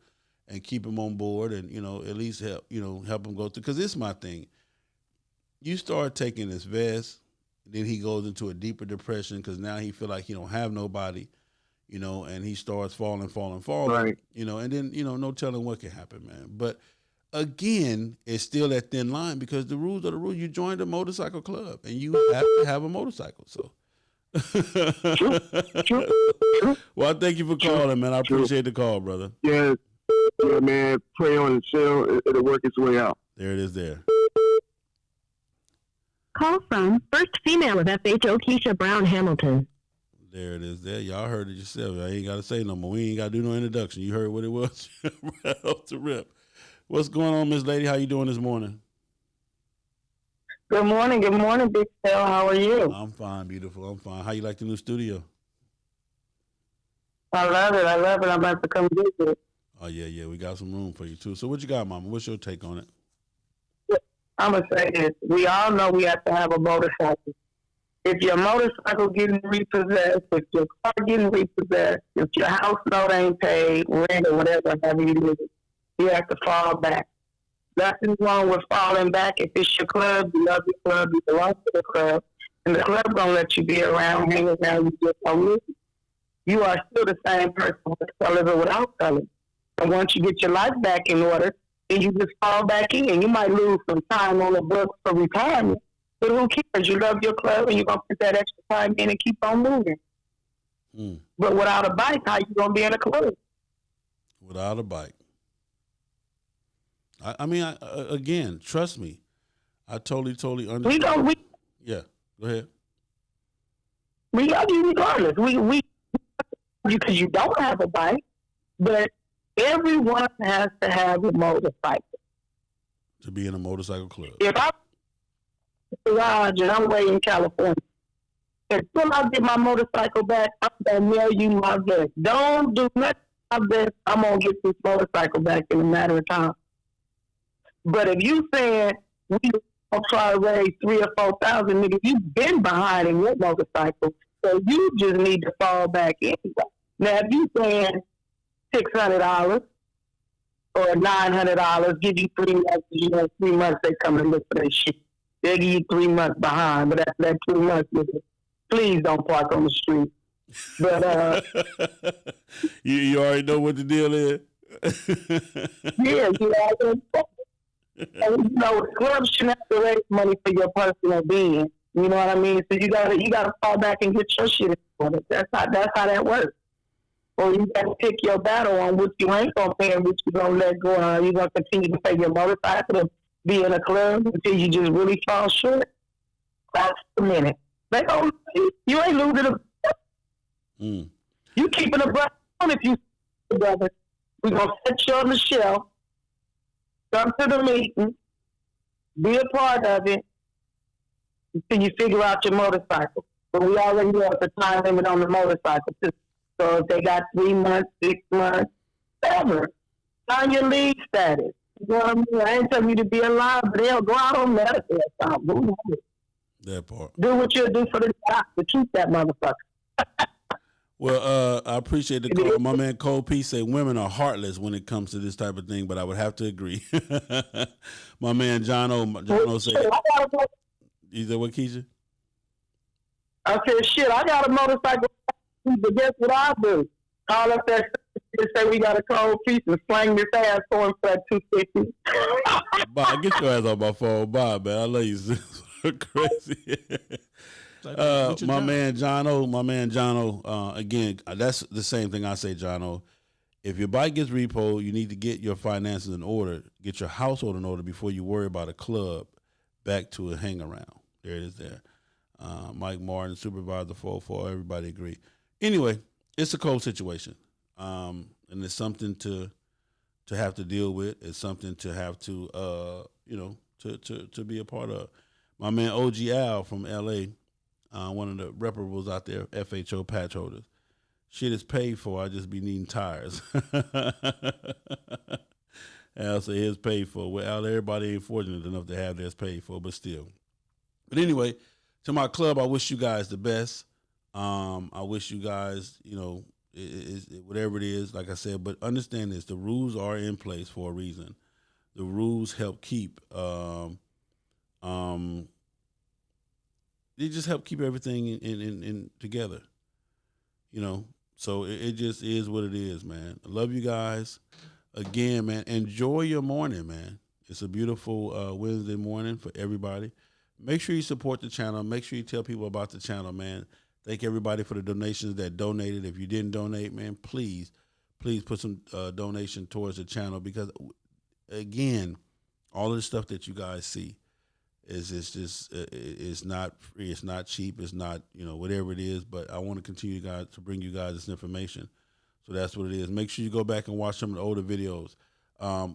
and keep him on board, and at least help him go through. Because it's my thing. You start taking this vest, then he goes into a deeper depression because now he feel like he don't have nobody, and he starts falling, right. and then no telling what can happen, man. But again, it's still that thin line because the rules are the rules. You joined a motorcycle club, and you have to have a motorcycle. So, True. Well, thank you for calling, man. I appreciate the call, brother. Yeah, man. Pray on it, Phil. It'll work its way out. There it is. There. Call from first female of FHO Keisha Brown Hamilton. There it is. There, y'all heard it yourself. I ain't got to say no more. We ain't got to do no introduction. You heard what it was right off the rip. What's going on, Miss Lady? How you doing this morning? Good morning, Big Phil. How are you? I'm fine, beautiful. I'm fine. How you like the new studio? I love it. I'm about to come visit. Oh, yeah. We got some room for you, too. So what you got, Mama? What's your take on it? I'm going to say this. We all know we have to have a motorcycle. If your motorcycle getting repossessed, if your car getting repossessed, if your house note ain't paid, rent or whatever, however you do it, you have to fall back. Nothing wrong with falling back. If it's your club, you love your club, you belong to the club, and the club gonna let you be around, hang around, you just don't listen. You are still the same person with colors or without colors. And once you get your life back in order, then you just fall back in. You might lose some time on the books for retirement, but who cares? You love your club and you're going to put that extra time in and keep on moving. But without a bike, how you going to be in a club? Without a bike. I mean, again, trust me. I totally understand. Yeah, go ahead. We love you regardless. We because you don't have a bike, but everyone has to have a motorcycle. To be in a motorcycle club. If I'm in the garage and I'm way in California, until I get my motorcycle back, I'm going to mail you my vest. Don't do nothing my vest. I'm going to get this motorcycle back in a matter of time. But if you saying we don't try to raise 3,000 or 4,000, nigga, you've been behind in your motorcycle, so you just need to fall back anyway. Now, if you saying $600 or $900, give you 3 months, 3 months they come and look for that shit. They give you 3 months behind, but after that 2 months, nigga, please don't park on the street. But you already know what the deal is. Yeah, the club shouldn't have to raise money for your personal being. You know what I mean? So you gotta fall back and get your shit in order. That's how that works. Or you gotta pick your battle on which you ain't gonna pay and which you gonna let go. You gonna continue to pay your motorcycle to be in a club until you just really fall short. That's a minute. You ain't losing a. You keeping a brother on if you brother. We gonna set you on the shelf. Come to the meeting, be a part of it until you figure out your motorcycle. But we already have the time limit on the motorcycle. So if they got 3 months, 6 months, whatever, on your league status. You know what I mean? I ain't telling you to be alive, but they'll go out on medical or something. That part. Do what you'll do for the job to keep that motherfucker. Well, I appreciate the call. My man Cole P said women are heartless when it comes to this type of thing, but I would have to agree. My man John O said, you said what, Keisha? I said, shit, I got a motorcycle, but guess what I do? Call up that and say we got a cold piece and slang this ass for him for that $250. Bye, get your ass on my phone. Bye, man. I love you. Crazy. My man John O, again, that's the same thing I say, John O. If your bike gets repoed, you need to get your finances in order, get your household in order before you worry about a club back to a hang around. There it is there. Mike Martin, Supervisor 404, everybody agree. Anyway, it's a cold situation. And it's something to have to deal with. It's something to have to, to be a part of. My man OG Al from LA, one of the reparables out there, FHO patch holders. Shit is paid for. I just be needing tires. Al said his paid for. Well, everybody ain't fortunate enough to have theirs paid for, but still. But anyway, to my club, I wish you guys the best. I wish you guys, whatever it is, like I said, but understand this, the rules are in place for a reason. The rules help keep, they just help keep everything in together, so it just is what it is, man. I love you guys. Again, man, enjoy your morning, man. It's a beautiful Wednesday morning for everybody. Make sure you support the channel. Make sure you tell people about the channel, man. Thank everybody for the donations that donated. If you didn't donate, man, please put some donation towards the channel because, again, all of the stuff that you guys see it's not free, it's not cheap, it's not whatever it is. But I want to continue to bring you guys this information, so that's what it is. Make sure you go back and watch some of the older videos.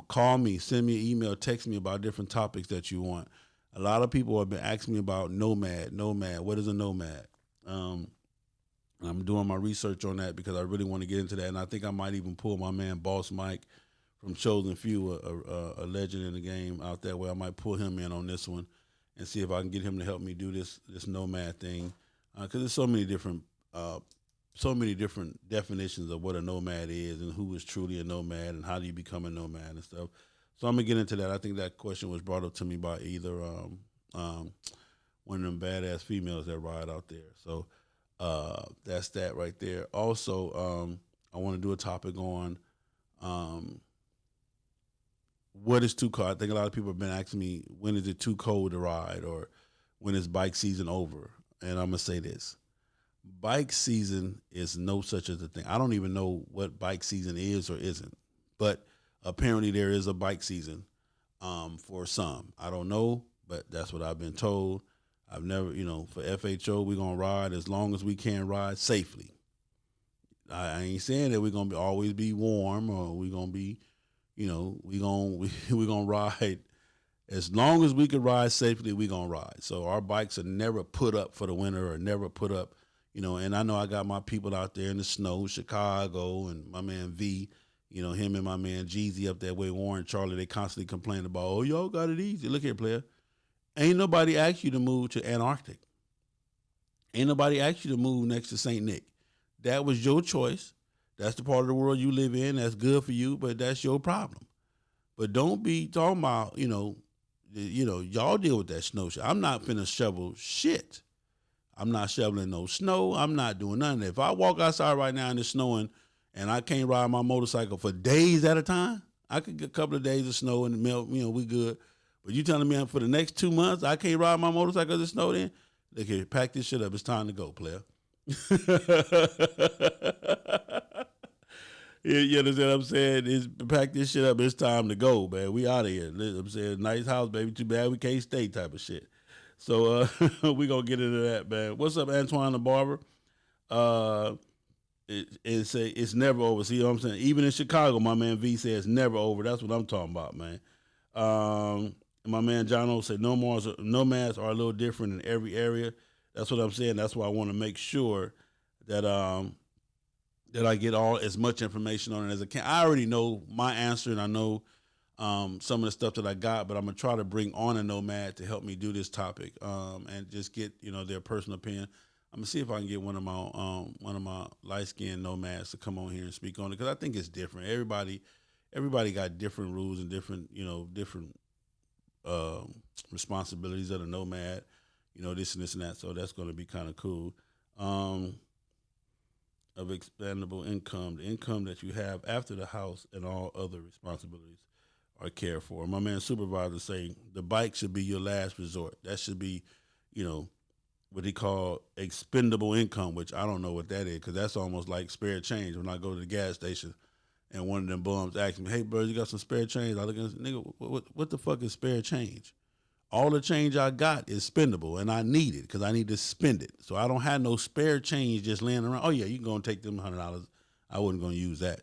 Call me, send me an email, text me about different topics that you want. A lot of people have been asking me about nomad. What is a nomad? I'm doing my research on that because I really want to get into that, and I think I might even pull my man Boss Mike from Chosen Few, a legend in the game out that way. I might pull him in on this one and see if I can get him to help me do this nomad thing, because there's so many different definitions of what a nomad is and who is truly a nomad and how do you become a nomad and stuff. So I'm gonna get into that. I think that question was brought up to me by either one of them badass females that ride out there. So that's that right there. Also, I want to do a topic on What is too cold? I think a lot of people have been asking me, when is it too cold to ride, or when is bike season over? And I'm gonna say this: bike season is no such as a thing. I don't even know what bike season is or isn't, but apparently there is a bike season for some. I don't know, but that's what I've been told. I've never, for FHO, we're gonna ride as long as we can ride safely. I ain't saying that we're gonna always be warm, or we're gonna be, we're gonna ride as long as we can ride safely. We're gonna ride. So our bikes are never put up for the winter, or never put up, And I know I got my people out there in the snow, Chicago, and my man V. Him and my man Jeezy up that way, Warren, Charlie. They constantly complain about, oh, y'all got it easy. Look here, player. Ain't nobody asked you to move to Antarctic. Ain't nobody asked you to move next to St. Nick. That was your choice. That's the part of the world you live in. That's good for you, but that's your problem. But don't be talking about, y'all deal with that snow shit. I'm not finna shovel shit. I'm not shoveling no snow. I'm not doing nothing. If I walk outside right now and it's snowing and I can't ride my motorcycle for days at a time, I could get a couple of days of snow and melt, we good. But you telling me for the next 2 months I can't ride my motorcycle in the snow then? Look here, pack this shit up. It's time to go, player. You understand what I'm saying? Pack this shit up. It's time to go, man. We out of here. I'm saying, nice house, baby. Too bad we can't stay type of shit. So we going to get into that, man. What's up, Antoine the Barber? It's never over. See what I'm saying? Even in Chicago, my man V says never over. That's what I'm talking about, man. My man John O said nomads are a little different in every area. That's what I'm saying. That's why I want to make sure that that I get as much information on it as I can. I already know my answer, and I know some of the stuff that I got, but I'm gonna try to bring on a nomad to help me do this topic and just get their personal opinion. I'm gonna see if I can get one of my light-skinned nomads to come on here and speak on it, because I think it's different. Everybody got different rules and different responsibilities of the nomad, this and this and that. So that's going to be kind of cool. Of expandable income, the income that you have after the house and all other responsibilities are cared for. My man supervisor say the bike should be your last resort. That should be, what he call expendable income, which I don't know what that is, because that's almost like spare change. When I go to the gas station and one of them bums asks me, hey, bro, you got some spare change? I look at him, nigga, what the fuck is spare change? All the change I got is spendable, and I need it because I need to spend it. So I don't have no spare change just laying around. Oh, yeah, you can go and take them $100. I wasn't going to use that.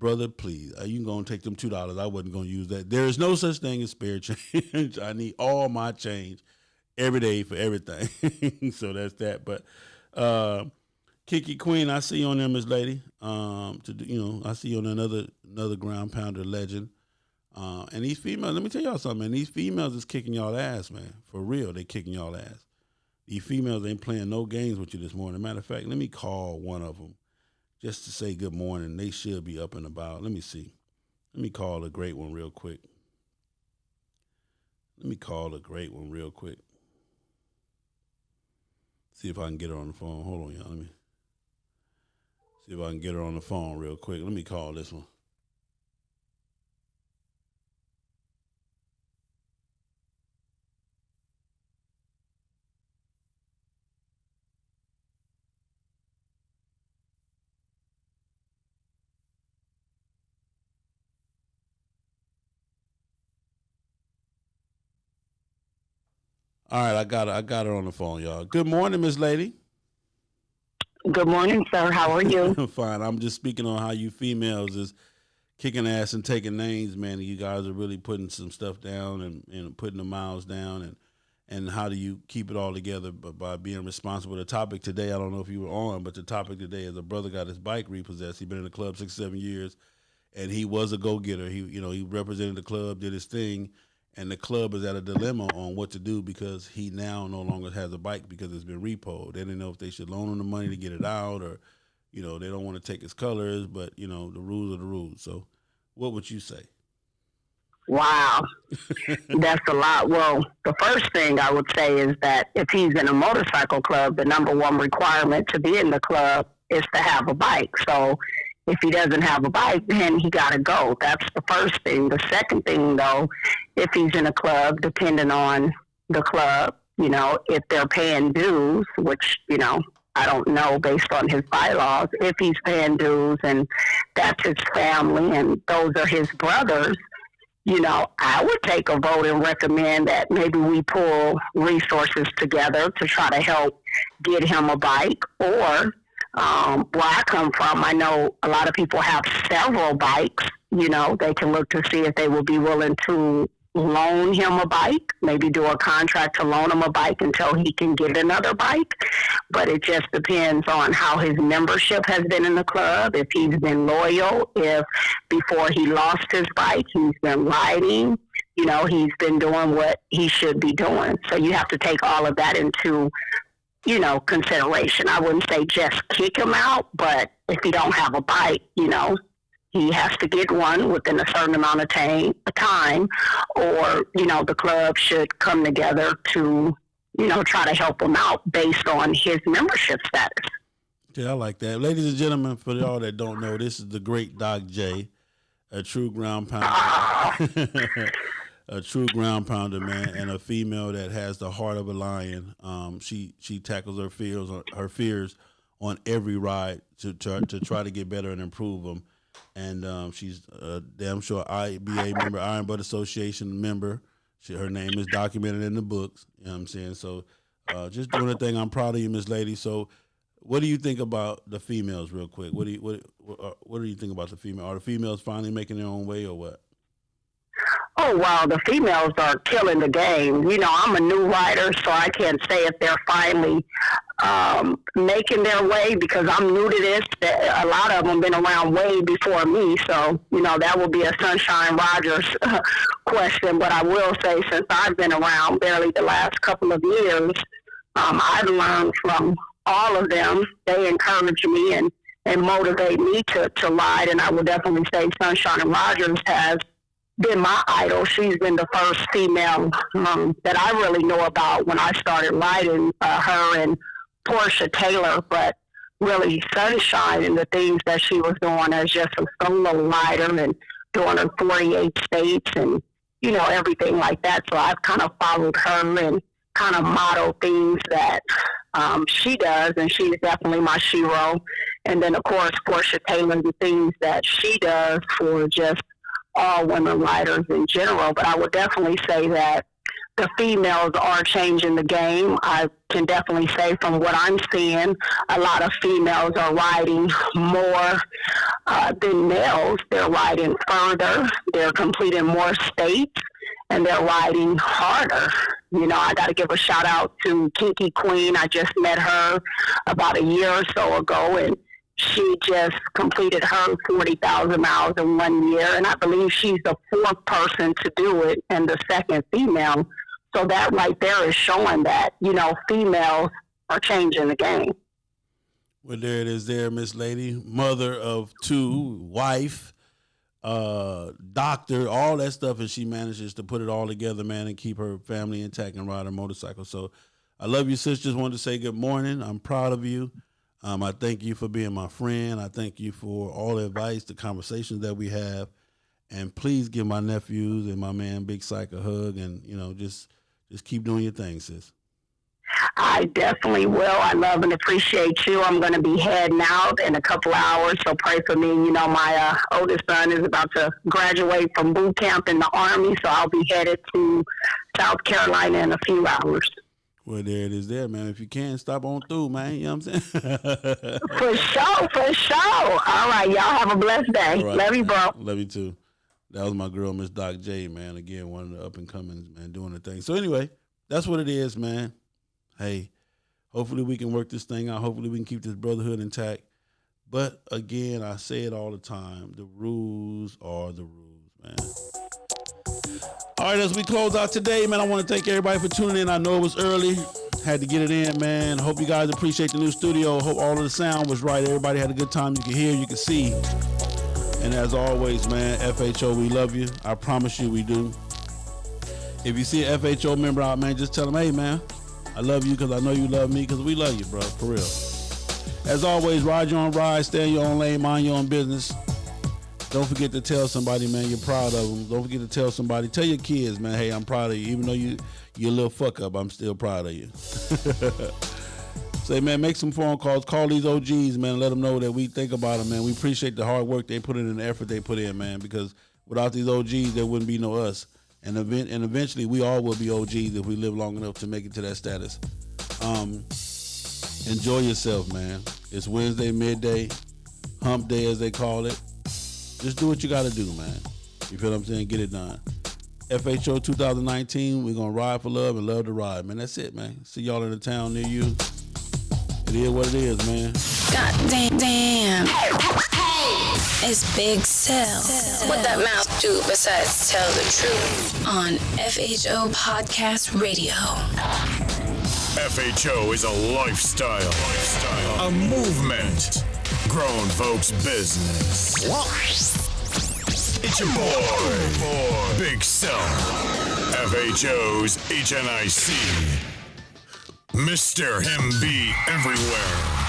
Brother, please, you can go and take them $2. I wasn't going to use that. There is no such thing as spare change. I need all my change every day for everything. So that's that. But Kiki Queen, I see you on there, Miss Lady. I see you on another ground pounder legend. And these females, let me tell y'all something, man. These females is kicking y'all ass, man. For real, they kicking y'all ass. These females ain't playing no games with you this morning. Matter of fact, let me call one of them just to say good morning. They should be up and about. Let me see. Let me call a great one real quick. See if I can get her on the phone. Hold on, y'all. Let me see if I can get her on the phone real quick. Let me call this one. All right, I got her on the phone, y'all. Good morning, Miss Lady. Good morning, sir. How are you? Fine. I'm just speaking on how you females is kicking ass and taking names, man. And you guys are really putting some stuff down and putting the miles down. And how do you keep it all together by being responsible? The topic today, I don't know if you were on, but the topic today is a brother got his bike repossessed. He'd been in the club 6-7 years, and he was a go-getter. He represented the club, did his thing. And the club is at a dilemma on what to do because he now no longer has a bike because it's been repoed. They didn't know if they should loan him the money to get it out or, they don't want to take his colors, but, the rules are the rules. So what would you say? Wow. That's a lot. Well, the first thing I would say is that if he's in a motorcycle club, the number one requirement to be in the club is to have a bike. So If he doesn't have a bike, then he got to go. That's the first thing. The second thing, though, if he's in a club, depending on the club, if they're paying dues, which, I don't know based on his bylaws, if he's paying dues and that's his family and those are his brothers, I would take a vote and recommend that maybe we pull resources together to try to help get him a bike. Or where I come from, I know a lot of people have several bikes. They can look to see if they will be willing to loan him a bike, maybe do a contract to loan him a bike until he can get another bike. But it just depends on how his membership has been in the club, if he's been loyal, if before he lost his bike, he's been riding, he's been doing what he should be doing. So you have to take all of that into, consideration. I wouldn't say just kick him out, but if he don't have a bike, he has to get one within a certain amount of time, or, the club should come together to, try to help him out based on his membership status. Yeah, I like that. Ladies and gentlemen, for y'all that don't know, this is the great Doc J, a true ground pounder. A true ground pounder, man, and a female that has the heart of a lion. She tackles her fears on every ride to try to get better and improve them. And she's a damn sure IBA member, Iron Butt Association member. Her name is documented in the books. You know what I'm saying? So just doing the thing. I'm proud of you, Miss Lady. So what do you think about the females, real quick? What do you think about the female? Are the females finally making their own way, or what? Oh, wow, the females are killing the game. I'm a new writer, so I can't say if they're finally making their way, because I'm new to this. A lot of them been around way before me, so, that will be a Sunshine Rogers question. But I will say, since I've been around barely the last couple of years, I've learned from all of them. They encourage me and motivate me to ride, and I will definitely say Sunshine Rogers has been my idol. She's been the first female that I really know about when I started riding, her and Portia Taylor. But really, Sunshine and the things that she was doing as just a solo rider and doing her 48 states and, everything like that. So I've kind of followed her and kind of modeled things that she does, and she's definitely my shero. And then, of course, Portia Taylor, the things that she does for just all women riders in general. But I would definitely say that the females are changing the game. I can definitely say from what I'm seeing, a lot of females are riding more than males. They're riding further. They're completing more states, and they're riding harder. I got to give a shout out to Kinky Queen. I just met her about a year or so ago, and she just completed her 40,000 miles in 1 year, and I believe she's the fourth person to do it and the second female. So that right there is showing that, females are changing the game. Well, there it is there, Miss Lady. Mother of two, wife, doctor, all that stuff, and she manages to put it all together, man, and keep her family intact and ride her motorcycle. So I love you, sis. Just wanted to say good morning. I'm proud of you. I thank you for being my friend. I thank you for all the advice, the conversations that we have. And please give my nephews and my man Big Psych a hug, and, just keep doing your thing, sis. I definitely will. I love and appreciate you. I'm going to be heading out in a couple hours, so pray for me. My oldest son is about to graduate from boot camp in the Army, so I'll be headed to South Carolina in a few hours. Well, there it is there, man. If you can, stop on through, man. You know what I'm saying? For sure. All right, y'all have a blessed day. Right. Love you, bro. Love you, too. That was my girl, Miss Doc J, man. Again, one of the up-and-comings, man, doing the thing. So, anyway, that's what it is, man. Hey, hopefully we can work this thing out. Hopefully we can keep this brotherhood intact. But, again, I say it all the time. The rules are the rules, man. All right, as we close out today, man, I want to thank everybody for tuning in. I know it was early. Had to get it in, man. Hope you guys appreciate the new studio. Hope all of the sound was right. Everybody had a good time. You can hear, you can see. And as always, man, FHO, we love you. I promise you we do. If you see an FHO member out, man, just tell them, hey, man, I love you because I know you love me because we love you, bro, for real. As always, ride your own ride, stay in your own lane, mind your own business. Don't forget to tell somebody, man, you're proud of them. Don't forget to tell somebody, tell your kids, man, hey, I'm proud of you. Even though you're a little fuck up, I'm still proud of you. Say, man, make some phone calls. Call these OGs, man. Let them know that we think about them, man. We appreciate the hard work they put in and the effort they put in, man, because without these OGs, there wouldn't be no us. And eventually, we all will be OGs if we live long enough to make it to that status. Enjoy yourself, man. It's Wednesday, midday, hump day, as they call it. Just do what you got to do, man. You feel what I'm saying? Get it done. FHO 2019, we're going to ride for love and love to ride, man. That's it, man. See y'all in the town near you. It is what it is, man. God damn. It's Big Cell. What that mouth do besides tell the truth on FHO Podcast Radio. FHO is a lifestyle, a movement, grown folks' business. It's your boy, Big Cell, FHO's HNIC, Mr. Him Be Everywhere.